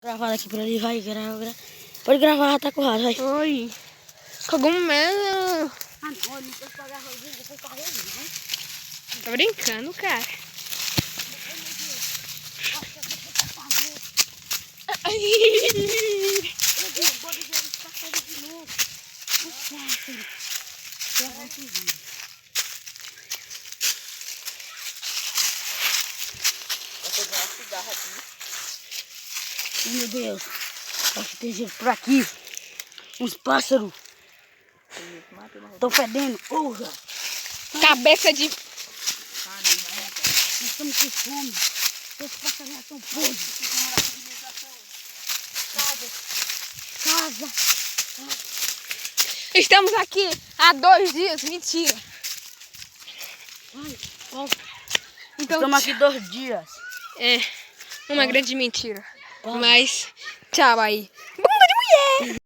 Gravado aqui por ali, vai, grava. Pode gravar, tá currado, vai. Oi. Cogumelo. Ah, não, eu não posso pagar rosinha, depois correr, não. Tá brincando, cara. Meu Deus, bora ver ele tá saindo de novo. Vou pegar uma cigarra aqui. Meu Deus, acho que tem gente por aqui. Uns pássaros. Estão fedendo, porra. Cabeça de... Nós estamos com fome. Esses pássaros já estão podres. Casa. Estamos aqui há 2 dias. Mentira. Ai, ó. Então, Estamos aqui 2 dias. é uma grande mentira. Ó. Mas, tchau aí. Bunda de mulher!